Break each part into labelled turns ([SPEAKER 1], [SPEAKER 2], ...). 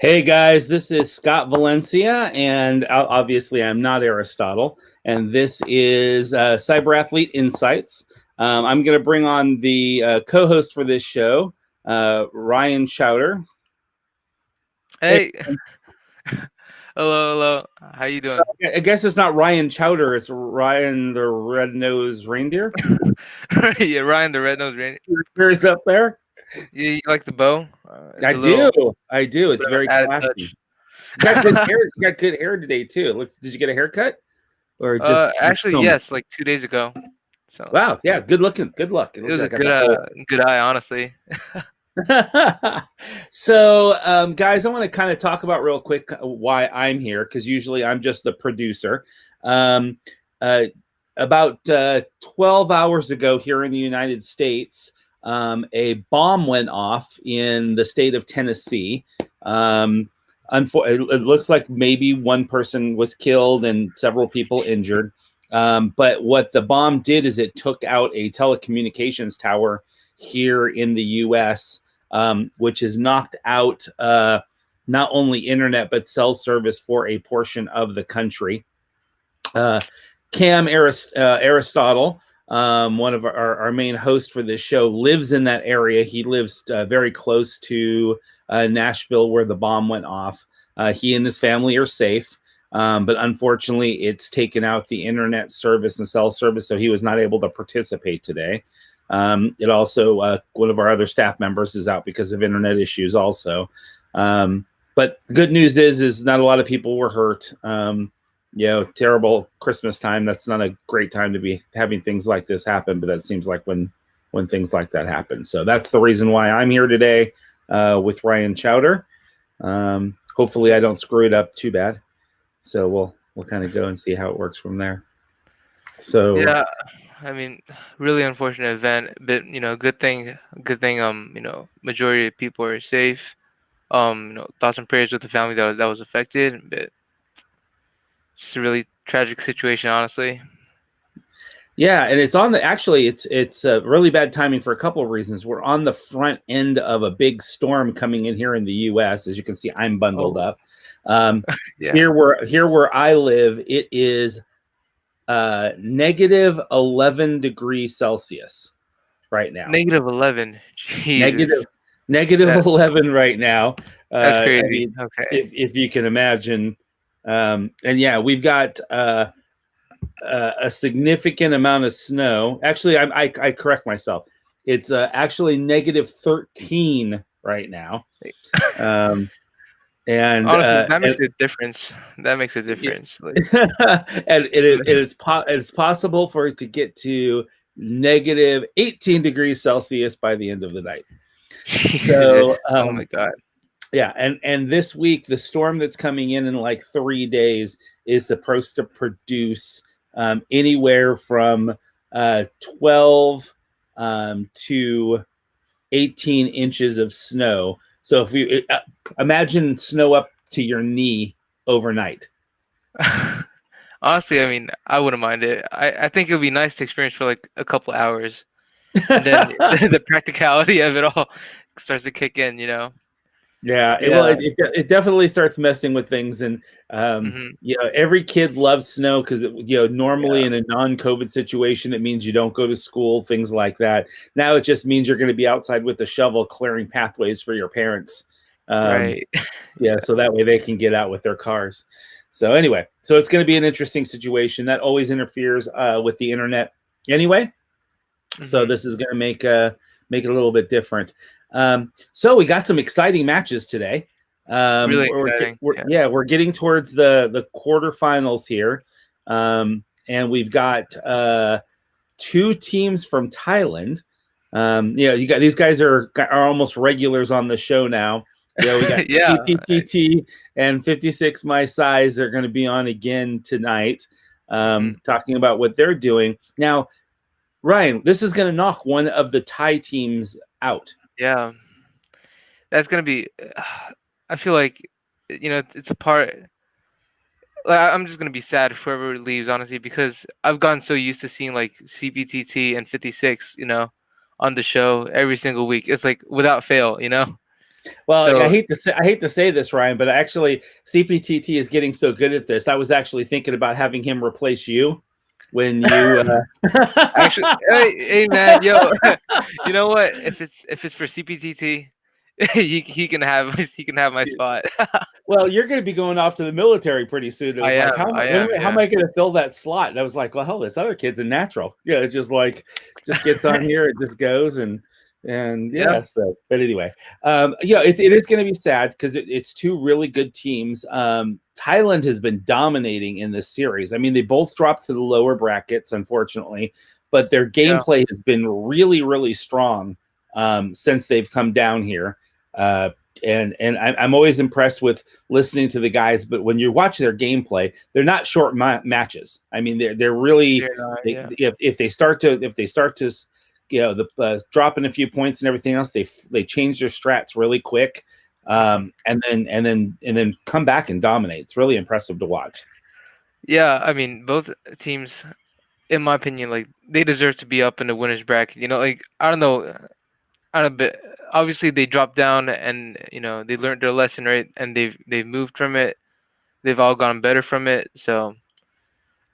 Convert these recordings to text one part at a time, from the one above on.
[SPEAKER 1] Hey guys, this is Scott Valencia, and obviously I'm not Aristotle, and this is Cyberathlete Insights. I'm going to bring on the co-host for this show, Ryan Chowder.
[SPEAKER 2] Hey, hello. How you doing?
[SPEAKER 1] I guess it's not Ryan Chowder, it's Ryan the Red-Nosed Reindeer.
[SPEAKER 2] Yeah, Ryan, the red-nosed reindeer.
[SPEAKER 1] Who's up there?
[SPEAKER 2] You like the bow? It's
[SPEAKER 1] I
[SPEAKER 2] a little
[SPEAKER 1] do. I do. It's
[SPEAKER 2] bit of
[SPEAKER 1] very
[SPEAKER 2] an added
[SPEAKER 1] classy.
[SPEAKER 2] touch.
[SPEAKER 1] You got good hair. You got good hair today too. It looks. Did you get a haircut or just
[SPEAKER 2] Actually,
[SPEAKER 1] film it?
[SPEAKER 2] yes, like 2 days ago. So
[SPEAKER 1] Wow. Yeah. Good looking. Good luck. It
[SPEAKER 2] it
[SPEAKER 1] looks
[SPEAKER 2] was a
[SPEAKER 1] like I got the whole.
[SPEAKER 2] good eye, honestly.
[SPEAKER 1] So, guys, I want to kind of talk about real quick why I'm here, because usually I'm just the producer. Um, uh, about 12 hours ago here in the United States, a bomb went off in the state of Tennessee. It looks like maybe one person was killed and several people injured. But what the bomb did is it took out a telecommunications tower here in the U.S., which has knocked out not only internet but cell service for a portion of the country. Aristotle, one of our main hosts for this show, lives in that area. He lives very close to Nashville, where the bomb went off. He and his family are safe. But unfortunately, it's taken out the internet service and cell service, so he was not able to participate today. It also, one of our other staff members is out because of internet issues also. But the good news is not a lot of people were hurt. Terrible Christmas time. That's not a great time to be having things like this happen, but that seems like when things like that happen. So that's the reason why I'm here today with Ryan Chowder. Hopefully I don't screw it up too bad. So we'll kind of go and see how it works from there. So
[SPEAKER 2] Yeah, I mean, really unfortunate event, but good thing. Majority of people are safe. Thoughts and prayers with the family that was affected, but just a really tragic situation, honestly.
[SPEAKER 1] yeah, and it's on the actually it's really bad timing for a couple of reasons. We're on the front end of a big storm coming in here in the U.S. As you can see, I'm bundled up.
[SPEAKER 2] Yeah.
[SPEAKER 1] Here where I live, it is negative 11 degrees Celsius right now.
[SPEAKER 2] -11. Jesus.
[SPEAKER 1] Negative
[SPEAKER 2] That,
[SPEAKER 1] 11 right now.
[SPEAKER 2] that's
[SPEAKER 1] I
[SPEAKER 2] crazy.
[SPEAKER 1] mean,
[SPEAKER 2] Okay.
[SPEAKER 1] if you can imagine. And yeah, we've got a significant amount of snow. Actually, I correct myself. It's actually negative 13 right now. And
[SPEAKER 2] Honestly, that makes a difference. That makes a difference. Like,
[SPEAKER 1] and it's possible for it to get to negative 18 degrees Celsius by the end of the night. So,
[SPEAKER 2] oh my God.
[SPEAKER 1] yeah, and this week the storm that's coming in like 3 days is supposed to produce anywhere from 12 to 18 inches of snow. So if you imagine snow up to your knee overnight.
[SPEAKER 2] Honestly, I mean, I wouldn't mind it. I think it would be nice to experience for like a couple hours, and then the practicality of it all starts to kick in.
[SPEAKER 1] Yeah,
[SPEAKER 2] Yeah.
[SPEAKER 1] it definitely starts messing with things, and
[SPEAKER 2] Hmm.
[SPEAKER 1] every kid loves snow because normally
[SPEAKER 2] Yeah.
[SPEAKER 1] in a non-COVID situation it means you don't go to school, things like that. Now it just means you're going to be outside with a shovel clearing pathways for your parents.
[SPEAKER 2] Right.
[SPEAKER 1] Yeah, so that way they can get out with their cars. So anyway, so it's going to be an interesting situation that always interferes with the internet anyway. So
[SPEAKER 2] Hmm.
[SPEAKER 1] this is going to make it a little bit different. So we got some exciting matches today.
[SPEAKER 2] Really exciting. Yeah.
[SPEAKER 1] We're getting towards the quarterfinals here, and we've got two teams from Thailand. You got these guys are almost regulars on the show now. We got
[SPEAKER 2] Yeah.
[SPEAKER 1] PPTT and 56 My Size. They're going to be on again tonight,
[SPEAKER 2] Hmm.
[SPEAKER 1] talking about what they're doing now. Ryan, this is going to knock one of the Thai teams out.
[SPEAKER 2] Yeah. That's gonna be. I feel like it's a part. Like, I'm just gonna be sad if whoever leaves, honestly, because I've gotten so used to seeing like CPTT and 56, on the show every single week. It's like without fail.
[SPEAKER 1] Well,
[SPEAKER 2] So
[SPEAKER 1] I hate to say this, Ryan, but actually CPTT is getting so good at this. I was actually thinking about having him replace you when you.
[SPEAKER 2] actually, hey man, yo, you know what? If it's for CPTT, he can have he can have my spot.
[SPEAKER 1] Well, you're going to be going off to the military pretty soon. It was like,
[SPEAKER 2] I am,
[SPEAKER 1] how am
[SPEAKER 2] yeah,
[SPEAKER 1] I going to fill that slot? And I was like, well, hell, this other kid's a natural. Yeah, it's just like, just gets on here, it just goes, and
[SPEAKER 2] yeah,
[SPEAKER 1] yeah. So, but anyway, yeah, it is going to be sad because it's two really good teams. Thailand has been dominating in this series. I mean, they both dropped to the lower brackets, unfortunately, but their
[SPEAKER 2] yeah,
[SPEAKER 1] gameplay has been really, really strong since they've come down here. And I'm always impressed with listening to the guys, but when you watch their gameplay, they're not short matches. I mean, they're really
[SPEAKER 2] they're not,
[SPEAKER 1] they,
[SPEAKER 2] yeah.
[SPEAKER 1] if they start to dropping a few points and everything else, they change their strats really quick,
[SPEAKER 2] Hmm.
[SPEAKER 1] and then come back and dominate. It's really impressive to watch.
[SPEAKER 2] Yeah, I mean, both teams, in my opinion, like they deserve to be up in the winners bracket. You know, like I don't know, I don't know, but obviously they dropped down and they learned their lesson, right? And they've moved from it. They've all gotten better from it. So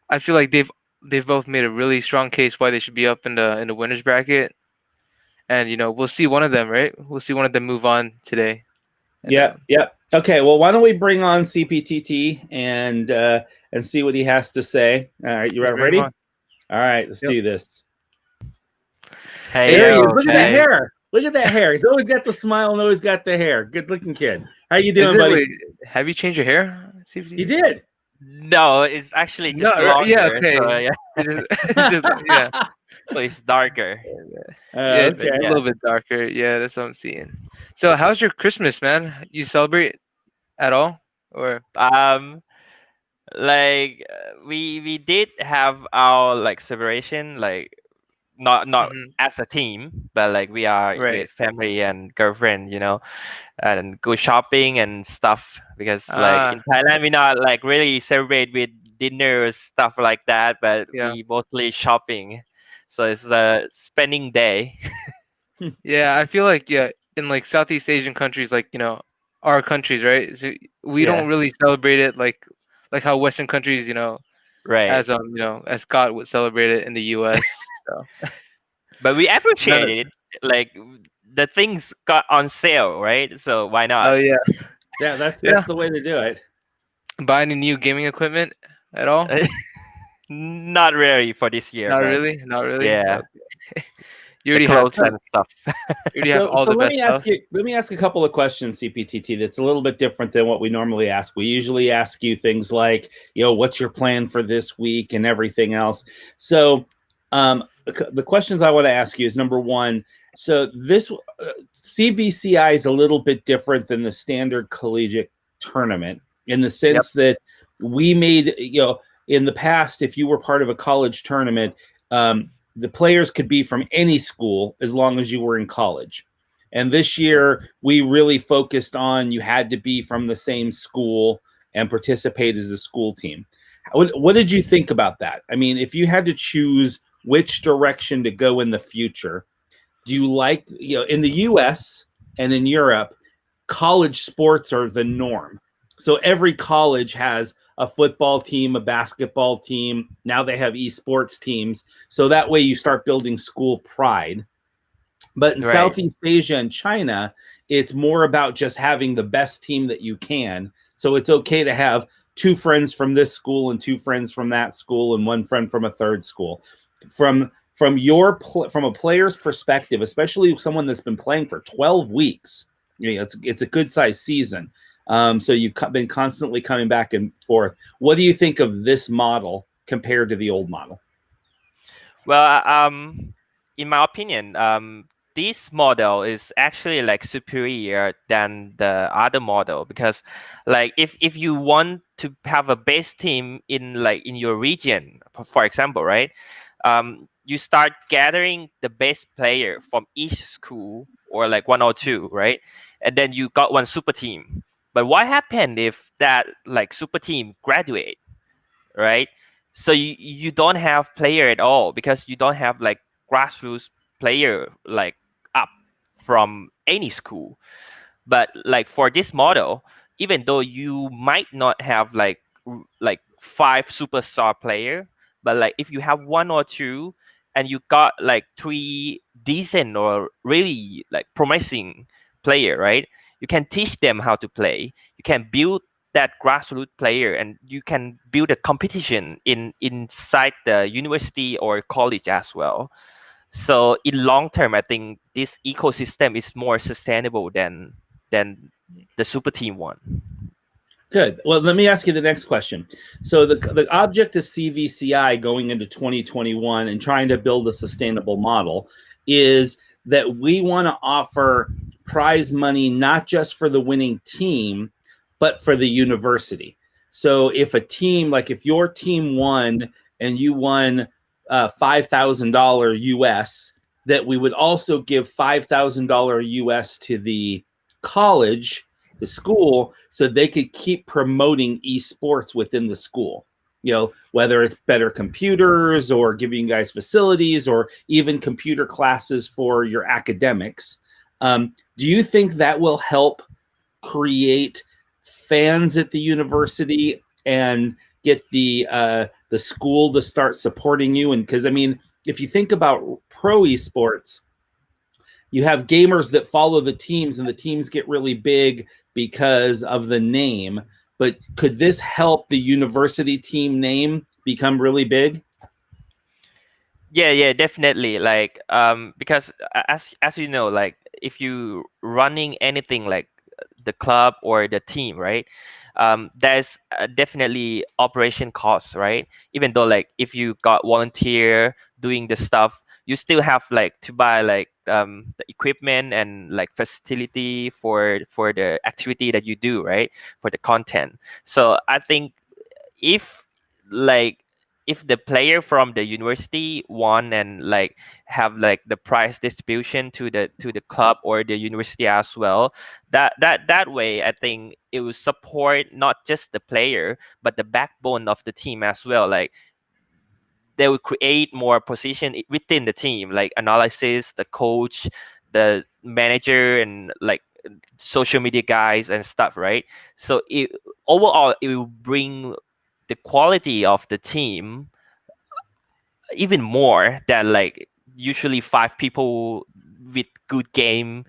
[SPEAKER 2] I feel like they've both made a really strong case why they should be up in the winners bracket. And we'll see one of them, right? We'll see one of them move on today. And
[SPEAKER 1] Yeah, yeah. Okay, well, why don't we bring on CPTT and see what he has to say? All right, you
[SPEAKER 2] let's bring them
[SPEAKER 1] ready?
[SPEAKER 2] on.
[SPEAKER 1] All right, let's
[SPEAKER 2] Yep.
[SPEAKER 1] do this.
[SPEAKER 3] Hey
[SPEAKER 2] Hey,
[SPEAKER 1] There he
[SPEAKER 2] C,
[SPEAKER 1] is.
[SPEAKER 3] yo,
[SPEAKER 1] Look at that
[SPEAKER 3] hey.
[SPEAKER 1] hair. Look at that hair. He's always got the smile and always got the hair. Good looking kid. How you
[SPEAKER 2] is
[SPEAKER 1] doing,
[SPEAKER 2] it?
[SPEAKER 1] buddy?
[SPEAKER 2] Wait, have you changed your hair?
[SPEAKER 1] You
[SPEAKER 2] CVT?
[SPEAKER 1] did.
[SPEAKER 3] No, it's actually
[SPEAKER 2] No,
[SPEAKER 3] just
[SPEAKER 2] yeah,
[SPEAKER 3] longer.
[SPEAKER 2] okay.
[SPEAKER 3] So yeah,
[SPEAKER 2] It's just, it's just yeah,
[SPEAKER 3] so it's darker.
[SPEAKER 2] yeah, it's
[SPEAKER 3] But
[SPEAKER 1] Okay.
[SPEAKER 2] a
[SPEAKER 3] yeah,
[SPEAKER 2] little bit darker. Yeah, that's what I'm seeing. So, how's your Christmas, man? You celebrate at all, or?
[SPEAKER 3] um, we did have our like celebration, like not
[SPEAKER 2] Hmm.
[SPEAKER 3] as a team, but like we are
[SPEAKER 2] Right.
[SPEAKER 3] with family and girlfriend, and go shopping and stuff. Because like
[SPEAKER 2] Ah,
[SPEAKER 3] in Thailand, we not like really celebrate with dinners stuff like that, but
[SPEAKER 2] yeah,
[SPEAKER 3] we mostly shopping. So it's the spending day.
[SPEAKER 2] yeah. I feel like in like Southeast Asian countries, like our countries, right? So we don't
[SPEAKER 3] Yeah,
[SPEAKER 2] really celebrate it like how Western countries,
[SPEAKER 3] right.
[SPEAKER 2] as Scott would celebrate it in the U.S. So
[SPEAKER 3] But we
[SPEAKER 2] none
[SPEAKER 3] appreciate
[SPEAKER 2] of.
[SPEAKER 3] it. Like the things got on sale, right? So why
[SPEAKER 2] Oh
[SPEAKER 3] not?
[SPEAKER 2] yeah,
[SPEAKER 1] Yeah, that's
[SPEAKER 2] yeah.
[SPEAKER 1] the way to do it.
[SPEAKER 2] Buy any new gaming equipment at all?
[SPEAKER 3] Not really for this year,
[SPEAKER 2] Not
[SPEAKER 3] but
[SPEAKER 2] really. Not really.
[SPEAKER 3] yeah,
[SPEAKER 2] Okay. You
[SPEAKER 3] the
[SPEAKER 2] already have
[SPEAKER 3] clothes
[SPEAKER 2] you
[SPEAKER 1] So,
[SPEAKER 3] and stuff.
[SPEAKER 2] already have
[SPEAKER 1] so
[SPEAKER 2] all
[SPEAKER 1] so
[SPEAKER 2] the
[SPEAKER 1] let
[SPEAKER 2] best
[SPEAKER 1] me
[SPEAKER 2] stuff.
[SPEAKER 1] ask you a couple of questions, CPTT. That's a little bit different than what we normally ask. We usually ask you things like, what's your plan for this week and everything else. So, the questions I want to ask you is number one. So this CVCI is a little bit different than the standard collegiate tournament in the
[SPEAKER 3] Yep.
[SPEAKER 1] sense that we made, in the past, if you were part of a college tournament, the players could be from any school as long as you were in college. And this year, we really focused on you had to be from the same school and participate as a school team. What did you think about that? I mean, if you had to choose which direction to go in the future, do you like, in the US and in Europe, college sports are the norm. So every college has a football team, a basketball team. Now they have esports teams. So that way you start building school pride. But in
[SPEAKER 3] Right.
[SPEAKER 1] Southeast Asia and China, it's more about just having the best team that you can. So it's okay to have two friends from this school and two friends from that school and one friend from a third school. From a player's perspective, especially someone that's been playing for 12 weeks, it's a good sized season. So you've been constantly coming back and forth. What do you think of this model compared to the old model?
[SPEAKER 3] Well, in my opinion, this model is actually like superior than the other model because, like, if you want to have a base team in your region, for example, right, you start gathering the best player from each school or like one or two, right, and then you got one super team. But what happened if that like super team graduate? Right? So you don't have player at all because you don't have like grassroots player like up from any school. But like for this model, even though you might not have like 5 superstar player, but like if you have one or two and you got like 3 decent or really like promising player, right? You can teach them how to play. You can build that grassroots player, and you can build a competition inside the university or college as well. So in long term, I think this ecosystem is more sustainable than the super team one.
[SPEAKER 1] Good. Well, let me ask you the next question. So the object of CVCI going into 2021 and trying to build a sustainable model is that we want to offer prize money not just for the winning team, but for the university. So if a team, like if your team won and you won $5,000 US, that we would also give $5,000 US to the college, the school, so they could keep promoting esports within the school. You know, whether it's better computers or giving you guys facilities or even computer classes for your academics. Do you think that will help create fans at the university and get the school to start supporting you? And because I mean, if you think about pro esports, you have gamers that follow the teams and the teams get really big because of the name. But could this help the university team name become really big?
[SPEAKER 3] Yeah, definitely. Like because as you know, like if you running anything like the club or the team, right? There's definitely operation costs, right? Even though like if you got volunteer doing the stuff, you still have like to buy like the equipment and like facility for the activity that you do, right? For the content. So I think if like if the player from the university won and like have like the prize distribution to the club or the university as well, that way I think it will support not just the player but the backbone of the team as well. Like they will create more position within the team, like analysis, the coach, the manager, and like social media guys and stuff, right? So it overall it will bring the quality of the team even more than like usually 5 people with good game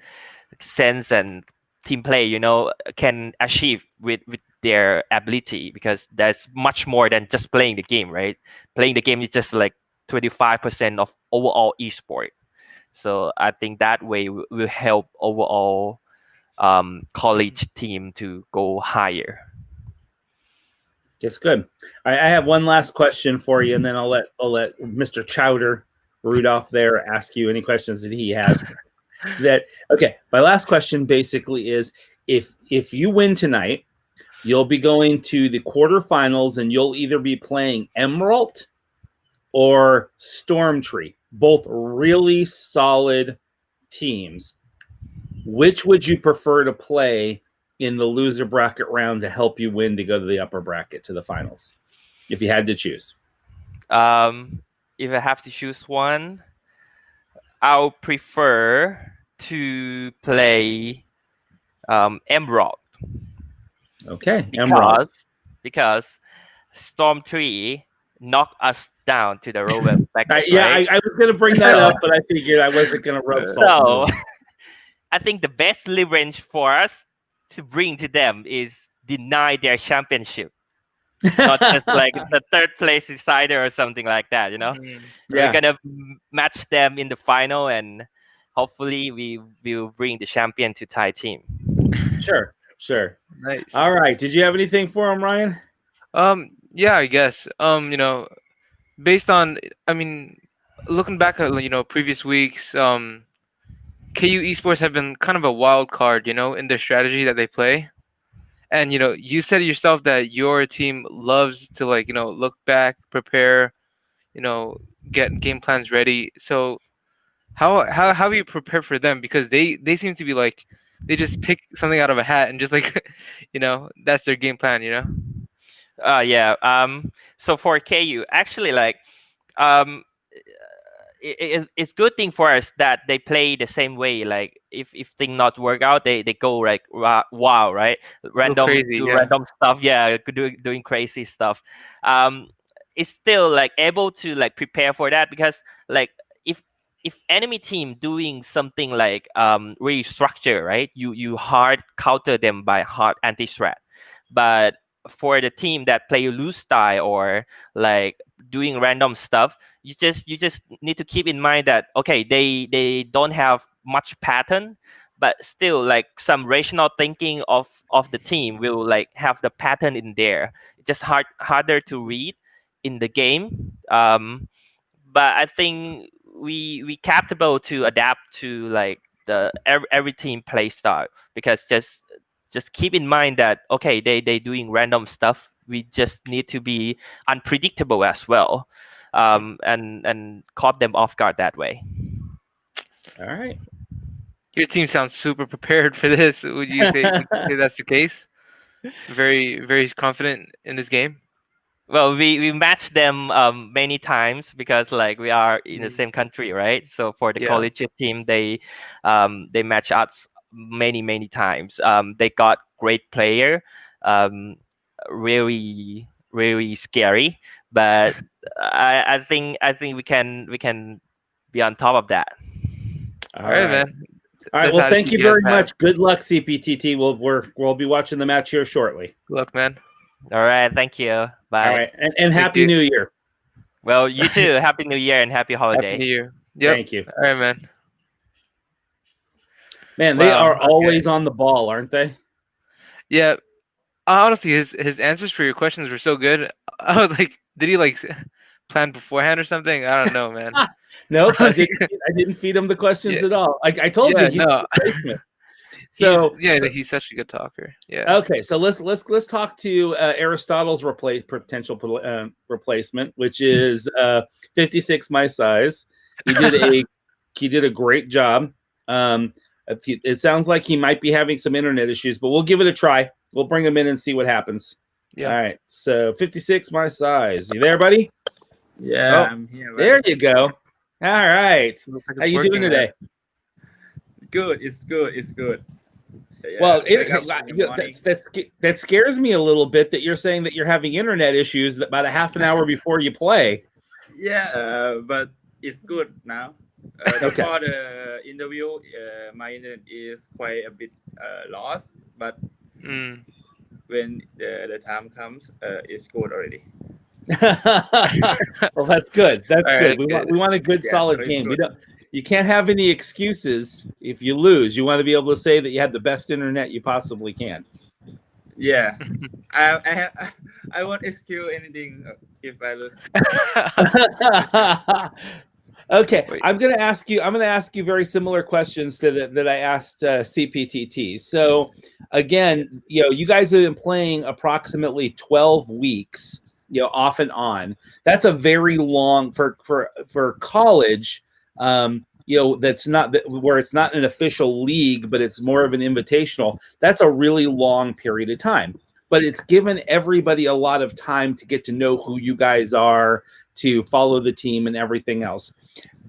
[SPEAKER 3] sense and team play, you know, can achieve with their ability, because that's much more than just playing the game, right? Playing the game is just like 25% of overall esport. So I think that way will help overall college team to go higher.
[SPEAKER 1] That's good. I have one last question for you, and then I'll let Mr. Chowder Rudolph there ask you any questions that he has. That okay. My last question basically is if you win tonight, you'll be going to the quarterfinals, and you'll either be playing Emerald or Stormtree, both really solid teams. Which would you prefer to play in the loser bracket round to help you win to go to the upper bracket to the finals, if you had to choose?
[SPEAKER 3] If I have to choose one, I'll prefer to play Emerald.
[SPEAKER 1] Okay,
[SPEAKER 3] because
[SPEAKER 1] Emerald.
[SPEAKER 3] because Storm 3 knocked us down to the rover bracket,
[SPEAKER 1] Yeah,
[SPEAKER 3] right?
[SPEAKER 1] I was going to bring that up, but I figured I wasn't going to rub salt in the
[SPEAKER 3] So
[SPEAKER 1] wound.
[SPEAKER 3] I think the best leverage for us to bring to them is deny their championship, not just like the third place decider or something like that, you know. So we're
[SPEAKER 1] Yeah,
[SPEAKER 3] gonna match them in the final, and hopefully we will bring the champion to Thai team.
[SPEAKER 1] sure.
[SPEAKER 2] Nice.
[SPEAKER 1] All right. Did you have anything for him, Ryan?
[SPEAKER 2] Yeah, I guess. Based on, I mean, looking back at previous weeks, KU Esports have been kind of a wild card, in their strategy that they play. And you said yourself that your team loves to look back, prepare, you know, get game plans ready. So how do you prepare for them? Because they seem to be like they just pick something out of a hat and just like that's their game plan.
[SPEAKER 3] Yeah. So for KU, actually, like um it's good thing for us that they play the same way. Like if thing not work out, they go like wow, right?
[SPEAKER 2] Go crazy, yeah.
[SPEAKER 3] Random stuff. Yeah, doing crazy stuff. Um, it's still like able to like prepare for that, because like if enemy team doing something like really structure, right? You hard counter them by hard anti strat, but for the team that play loose style or like doing random stuff, you just need to keep in mind that okay, they don't have much pattern, but still like some rational thinking of the team will like have the pattern in there. It's just harder to read in the game. But I think we capable to adapt to like the every team play style, because just keep in mind that okay, they doing random stuff. We just need to be unpredictable as well, and caught them off guard that way.
[SPEAKER 1] All right.
[SPEAKER 2] Your team sounds super prepared for this. Would you say that's the case? Very very confident in this game.
[SPEAKER 3] Well, we match them many times, because like we are in the
[SPEAKER 2] Mm.
[SPEAKER 3] same country, right? So for the
[SPEAKER 2] Yeah.
[SPEAKER 3] collegiate team, they match us many times. They got great player, um, really scary, but I think we can be on top of that.
[SPEAKER 1] All
[SPEAKER 2] All right,
[SPEAKER 1] right.
[SPEAKER 2] man.
[SPEAKER 1] All right.
[SPEAKER 2] This
[SPEAKER 1] Well, thank
[SPEAKER 2] attitude
[SPEAKER 1] you
[SPEAKER 2] you guys
[SPEAKER 1] very
[SPEAKER 2] have.
[SPEAKER 1] much. Good luck, CPTT. We'll be watching the match here shortly.
[SPEAKER 2] Good luck, man.
[SPEAKER 3] All right, thank you.
[SPEAKER 1] All
[SPEAKER 3] Bye.
[SPEAKER 1] right, and
[SPEAKER 2] Thank
[SPEAKER 1] happy
[SPEAKER 2] you.
[SPEAKER 1] New Year.
[SPEAKER 3] Well, you too. Happy New Year and happy
[SPEAKER 2] Happy
[SPEAKER 3] holiday.
[SPEAKER 2] New Year. Yep.
[SPEAKER 1] Thank you,
[SPEAKER 2] All right, man.
[SPEAKER 1] man. They
[SPEAKER 2] Wow.
[SPEAKER 1] are
[SPEAKER 2] Okay.
[SPEAKER 1] always on the ball, aren't they?
[SPEAKER 2] Yeah. Honestly, his answers for your questions were so good. I was like, did he like plan beforehand or something? I don't know, man.
[SPEAKER 1] Nope, I didn't. I didn't feed him the questions
[SPEAKER 2] Yeah.
[SPEAKER 1] at all. I told you
[SPEAKER 2] Yeah.
[SPEAKER 1] he's a
[SPEAKER 2] No.
[SPEAKER 1] replacement. So,
[SPEAKER 2] He's such a good talker. Yeah.
[SPEAKER 1] okay, so let's talk to Aristotle's replacement, which is 56 my size. He did a great job. It sounds like he might be having some internet issues, but we'll give it a try. We'll bring him in and see what happens.
[SPEAKER 2] Yeah.
[SPEAKER 1] All right, so 56 my size. You there, buddy?
[SPEAKER 4] Yeah,
[SPEAKER 2] Oh.
[SPEAKER 4] I'm here.
[SPEAKER 1] There
[SPEAKER 4] Right?
[SPEAKER 1] you go. All right.
[SPEAKER 2] Looks like
[SPEAKER 1] How
[SPEAKER 2] it's
[SPEAKER 1] you doing
[SPEAKER 2] working, man.
[SPEAKER 1] today?
[SPEAKER 4] Good. It's good. It's good. Yeah,
[SPEAKER 1] Well,
[SPEAKER 4] wake up in the morning.
[SPEAKER 1] that scares me a little bit that you're saying that you're having internet issues that about a half an hour before you play.
[SPEAKER 4] Yeah, but it's good now.
[SPEAKER 1] Okay.
[SPEAKER 4] Before the interview, my internet is quite a bit lost, but
[SPEAKER 2] Mm.
[SPEAKER 4] when the time comes, it's good already.
[SPEAKER 1] Well, that's good. That's
[SPEAKER 2] All right,
[SPEAKER 1] good.
[SPEAKER 2] that's
[SPEAKER 1] We want a good
[SPEAKER 4] Yeah,
[SPEAKER 1] solid
[SPEAKER 4] so it's
[SPEAKER 1] game.
[SPEAKER 4] good.
[SPEAKER 1] You can't have any excuses if you lose. You want to be able to say that you had the best internet you possibly can.
[SPEAKER 4] Yeah, I won't excuse anything if I lose.
[SPEAKER 1] Okay,
[SPEAKER 2] Wait.
[SPEAKER 1] I'm going to ask you very similar questions to that I asked CPTT. So again, you guys have been playing approximately 12 weeks, off and on. That's a very long for college. That's not where it's not an official league, but it's more of an invitational. That's a really long period of time. But it's given everybody a lot of time to get to know who you guys are, to follow the team and everything else.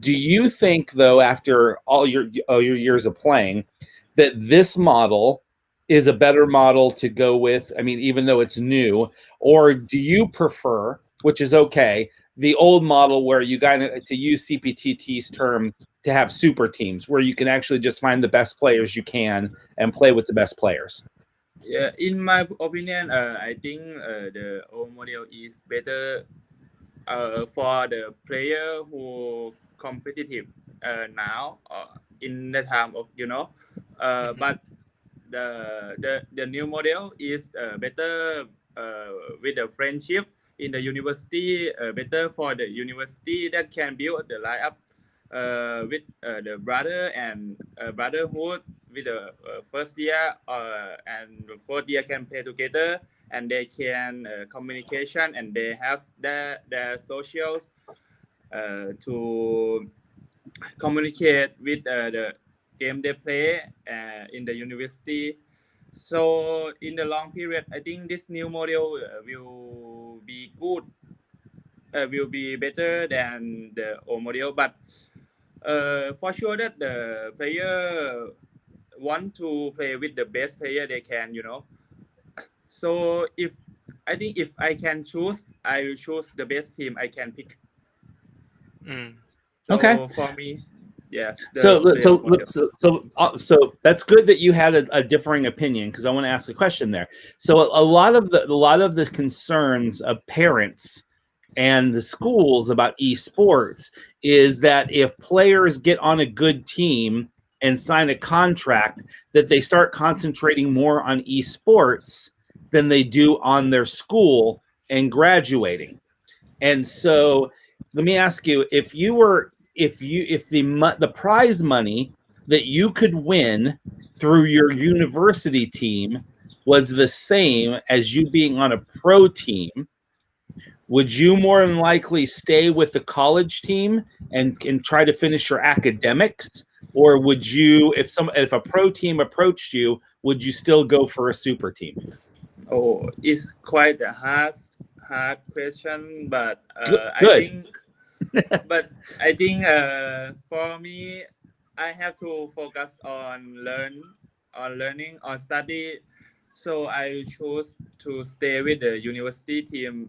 [SPEAKER 1] Do you think, though, after all your years of playing, that this model is a better model to go with? I mean, even though it's new, or do you prefer, which is okay, the old model where you got to use CPTT's term to have super teams, where you can actually just find the best players you can and play with the best players?
[SPEAKER 4] Yeah, in my opinion, I think the old model is better for the player who competitive now in the time of but the new model is better with the friendship in the university, better for the university that can build the lineup with the brother and brotherhood with the first year and the fourth year can play together, and they can communication, and they have their socials to communicate with the game they play in the university. So in the long period, I think this new model will be good will be better than the old model, but for sure that the player want to play with the best player they can, you know. So if I think if I can choose, I will choose the best team I can pick.
[SPEAKER 2] Mm.
[SPEAKER 1] Okay.
[SPEAKER 4] So for me, yes, the
[SPEAKER 1] So
[SPEAKER 4] player
[SPEAKER 1] so
[SPEAKER 4] model.
[SPEAKER 1] so that's good that you had a differing opinion, because I want to ask a question there. So a lot of the concerns of parents and the schools about esports is that if players get on a good team and sign a contract, that they start concentrating more on esports than they do on their school and graduating. And so let me ask you, if the prize money that you could win through your university team was the same as you being on a pro team, would you more than likely stay with the college team and try to finish your academics? Or would you, if a pro team approached you, would you still go for a super team?
[SPEAKER 4] Oh, it's quite a hard question, but
[SPEAKER 1] Good.
[SPEAKER 4] I think for me, I have to focus on learning on study. So I choose to stay with the university team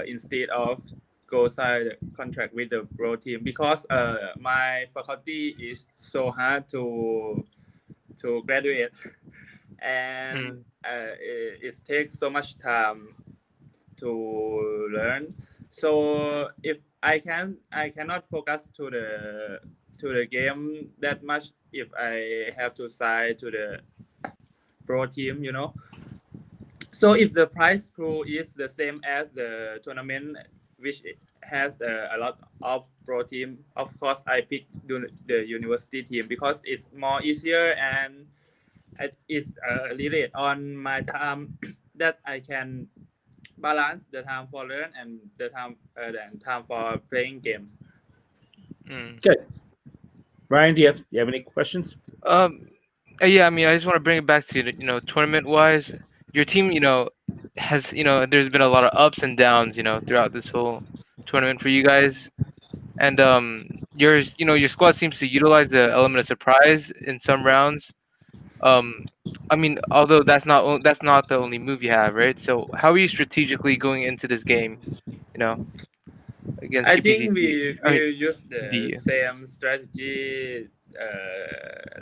[SPEAKER 4] instead of go sign a contract with the pro team, because my faculty is so hard to graduate, and
[SPEAKER 2] Mm.
[SPEAKER 4] it takes so much time to learn. So if I cannot focus to the game that much if I have to sign to the pro team, you know. So if the prize pool is the same as the tournament, which has a lot of pro team, of course I pick the university team because it's more easier, and it's related on my time that I can balance the time for learn and the time for playing games.
[SPEAKER 2] Mm.
[SPEAKER 1] Good. Ryan, do you have any questions?
[SPEAKER 2] Um, yeah, I mean, I just want to bring it back to tournament wise. Your team, has there's been a lot of ups and downs, throughout this whole tournament for you guys, and your squad seems to utilize the element of surprise in some rounds. Um, I mean, although that's not the only move you have, right? So how are you strategically going into this game? You know, against
[SPEAKER 4] I think
[SPEAKER 2] CPTT. I
[SPEAKER 4] we
[SPEAKER 2] mean,
[SPEAKER 4] use the
[SPEAKER 2] the
[SPEAKER 4] same strategy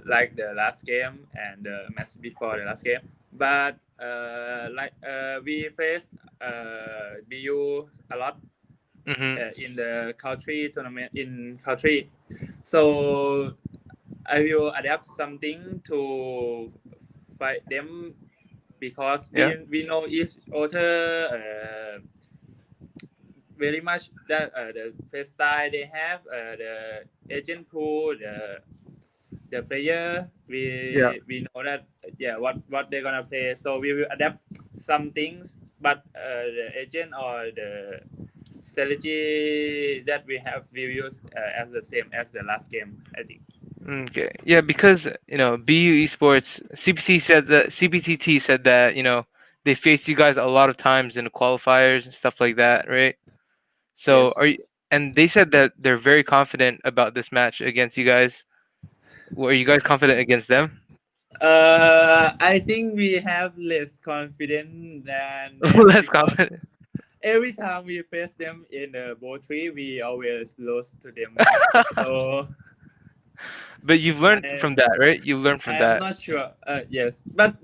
[SPEAKER 4] like the last game and the match before the last game, but we faced BU a lot
[SPEAKER 2] mm-hmm.
[SPEAKER 4] in the country tournament in country, so I will adapt something to fight them because
[SPEAKER 2] Yeah.
[SPEAKER 4] we know each other very much that the play style they have, the agent pool, the player
[SPEAKER 2] Yeah.
[SPEAKER 4] we know that yeah what they're gonna play, so we will adapt some things, but the agent or the strategy that we have we use as the same as the last game, I think.
[SPEAKER 2] Okay. Yeah, because BU Esports CPTT said that they faced you guys a lot of times in the qualifiers and stuff like that, right? So
[SPEAKER 4] Yes.
[SPEAKER 2] and they said that they're very confident about this match against you guys. Were you guys confident against them?
[SPEAKER 4] I think we have less confidence than them
[SPEAKER 2] Less
[SPEAKER 4] because
[SPEAKER 2] confident.
[SPEAKER 4] every time we face them in the bowl tree, we always lose to them. So
[SPEAKER 2] But you've learned
[SPEAKER 4] I
[SPEAKER 2] from that, right? You learned from
[SPEAKER 4] I'm
[SPEAKER 2] that.
[SPEAKER 4] not sure. Yes, but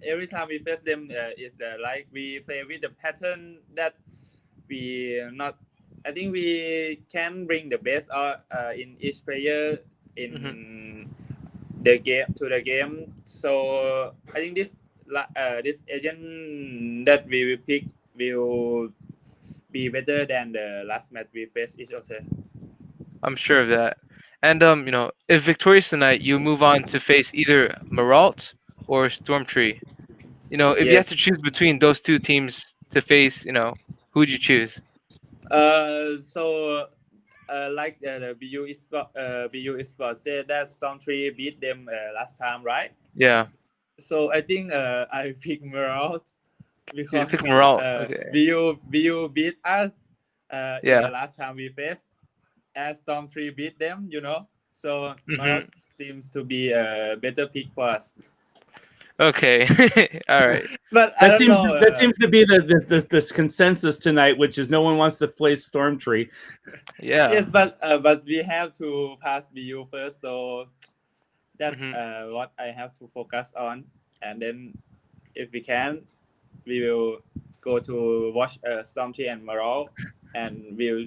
[SPEAKER 4] every time we face them, it's like we play with the pattern that we not. I think we can bring the best in each player
[SPEAKER 2] Hmm.
[SPEAKER 4] in the game to the game. So I think this agent that we will pick will be better than the last match we faced each other.
[SPEAKER 2] I'm sure of that. And if victorious tonight, you move on to face either Maralt or Stormtree. If you have
[SPEAKER 4] Yes.
[SPEAKER 2] to choose between those two teams to face, who would you choose?
[SPEAKER 4] So like the BU Esport said that Storm 3 beat them last time, right?
[SPEAKER 2] Yeah,
[SPEAKER 4] So I think I pick Meralt
[SPEAKER 2] you pick
[SPEAKER 4] because
[SPEAKER 2] Maralt. Okay.
[SPEAKER 4] BU beat us
[SPEAKER 2] Yeah.
[SPEAKER 4] the last time we faced, as Storm 3 beat them, So Maros seems to be a better pick for us.
[SPEAKER 2] Okay. All right.
[SPEAKER 4] But I
[SPEAKER 1] That
[SPEAKER 4] don't
[SPEAKER 1] seems
[SPEAKER 4] know.
[SPEAKER 1] that seems to be the consensus tonight, which is no one wants to play Stormtree.
[SPEAKER 2] Yeah.
[SPEAKER 4] Yes, but we have to pass BU first, so that's what I have to focus on, and then if we can, we will go to watch Stormtree and Morale, and we'll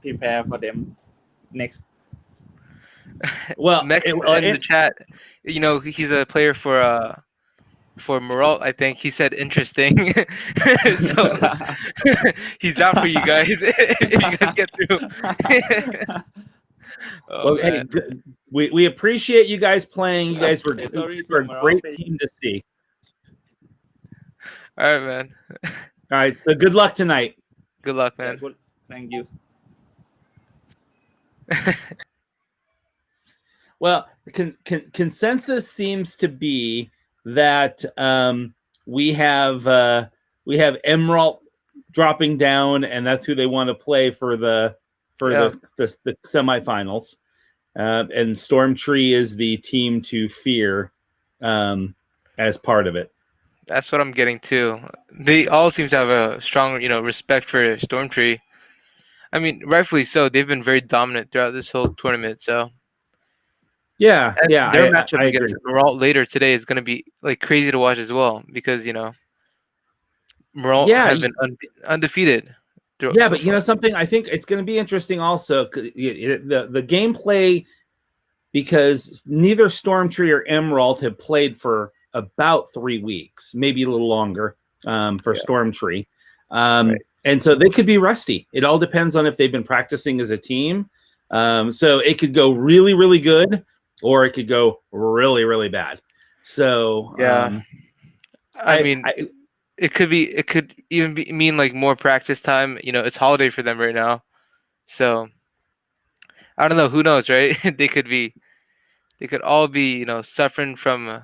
[SPEAKER 4] prepare for them next.
[SPEAKER 1] Well,
[SPEAKER 2] Max in the chat, he's a player for Moralt, I think. He said interesting. So he's out for you guys if you guys get through.
[SPEAKER 1] Well, hey, we appreciate you guys playing. You guys were, a great team to see.
[SPEAKER 2] All right, man.
[SPEAKER 1] All right, so good luck tonight.
[SPEAKER 2] Good luck, man.
[SPEAKER 4] Yeah, thank you.
[SPEAKER 1] Well, the consensus seems to be that we have Emerald dropping down, and that's who they want to play for the semifinals. And Stormtree is the team to fear as part of it.
[SPEAKER 2] That's what I'm getting too. They all seem to have a strong, respect for Stormtree. I mean, rightfully so. They've been very dominant throughout this whole tournament. So
[SPEAKER 1] yeah,
[SPEAKER 2] their matchup against Moralt later today is going to be like crazy to watch as well, because Moralt has been undefeated.
[SPEAKER 1] Yeah, but something, I think it's going to be interesting also, the gameplay, because neither Stormtree or Emerald have played for about 3 weeks, maybe a little longer for Stormtree. And so they could be rusty. It all depends on if they've been practicing as a team. So it could go really, really good, or it could go really, really bad. So
[SPEAKER 2] I mean, it could even mean like more practice time. It's holiday for them right now, so I don't know. Who knows, right? They could all be suffering from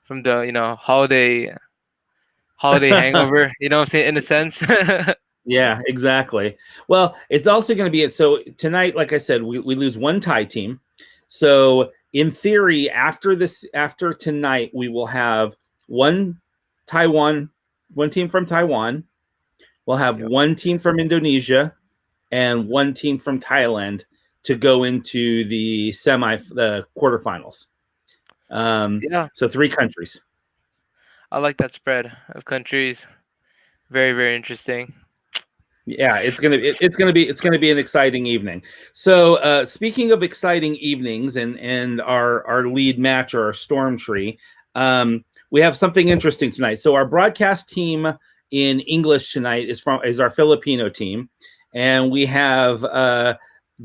[SPEAKER 2] the holiday hangover. You know what I'm saying, in a sense.
[SPEAKER 1] Yeah, exactly. Well, it's also going to be so tonight. Like I said, we lose one Thai team. So in theory, after tonight, we will have one team from Taiwan. We'll have one team from Indonesia and one team from Thailand to go into the quarterfinals. So 3 countries.
[SPEAKER 2] I like that spread of countries. Very, very interesting.
[SPEAKER 1] Yeah, it's gonna be an exciting evening. So speaking of exciting evenings and our lead match, or our Stormtree, we have something interesting tonight. So our broadcast team in English tonight is our Filipino team, and we have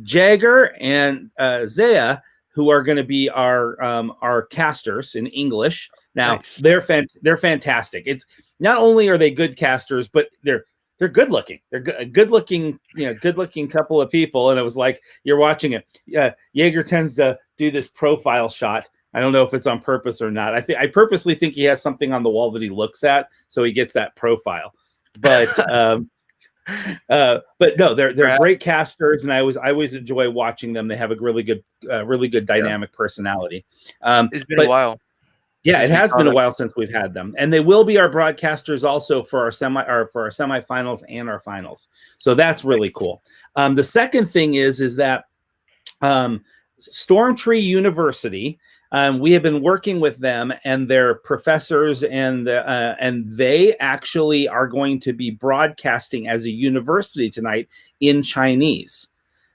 [SPEAKER 1] Jagger and Zaya, who are going to be our casters in English. Now they're fantastic. It's not only are they good casters, but they're good looking. They're good looking couple of people. And it was like you're watching it. Jaeger tends to do this profile shot. I don't know if it's on purpose or not. I purposely think he has something on the wall that he looks at, so he gets that profile. But but no, they're great casters, and I always enjoy watching them. They have a really good dynamic personality.
[SPEAKER 2] It's been a while.
[SPEAKER 1] Yeah, it has been a while since we've had them, and they will be our broadcasters also for our semifinals and our finals. So that's really cool. The second thing is that Stormtree University, we have been working with them and their professors, and they actually are going to be broadcasting as a university tonight in Chinese.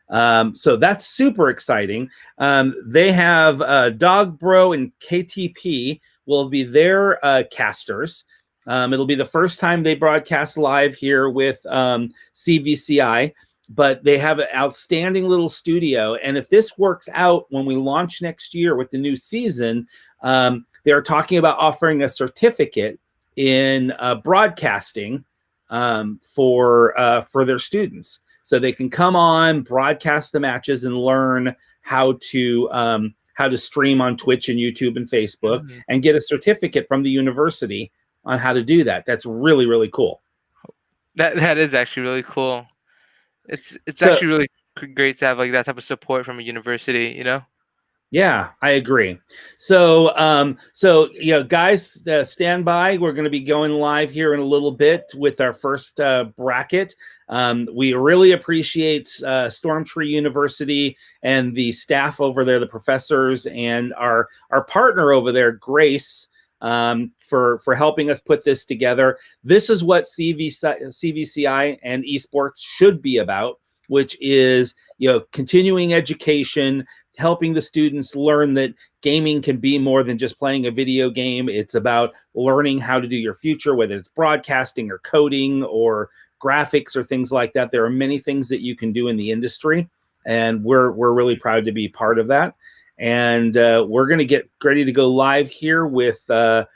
[SPEAKER 1] So that's super exciting. They have Dog Bro and KTP will be their casters. It'll be the first time they broadcast live here with CVCI, but they have an outstanding little studio. And if this works out when we launch next year with the new season, they're talking about offering a certificate in broadcasting for their students. So they can come on, broadcast the matches, and learn how to stream on Twitch and YouTube and Facebook, and get a certificate from the university on how to do that. That's really, really cool.
[SPEAKER 2] That is actually really cool. It's
[SPEAKER 1] So
[SPEAKER 2] actually really great to have like that type of support from a university. You know.
[SPEAKER 1] yeah, I agree. So guys, stand by. We're going to be going live here in a little bit with our first bracket. We really appreciate Stormtree University and the staff over there, the professors, and our partner over there, Grace, for helping us put this together. This is what CVCI and esports should be about, which is continuing education, helping the students learn that gaming can be more than just playing a video game. It's about learning how to do your future, whether it's broadcasting or coding or graphics or things like that. There are many things that you can do in the industry, and we're really proud to be part of that. And we're going to get ready to go live here with SCA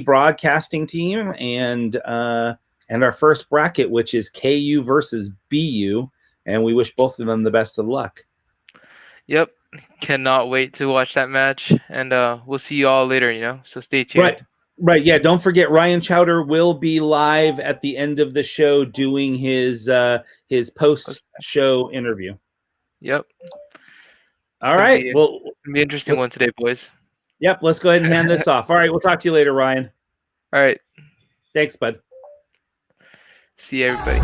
[SPEAKER 1] broadcasting team and our first bracket, which is KU versus BU. And we wish both of them the best of luck.
[SPEAKER 2] Yep. Cannot wait to watch that match, and we'll see you all later. You know, so stay tuned.
[SPEAKER 1] Right. Yeah. Don't forget, Ryan Chowder will be live at the end of the show doing his post-show interview.
[SPEAKER 2] Yep.
[SPEAKER 1] All right. Well,
[SPEAKER 2] it's gonna be an interesting one today, boys.
[SPEAKER 1] Yep. Let's go ahead and hand this off. All right. We'll talk to you later, Ryan.
[SPEAKER 2] All right.
[SPEAKER 1] Thanks, bud.
[SPEAKER 2] See you, everybody.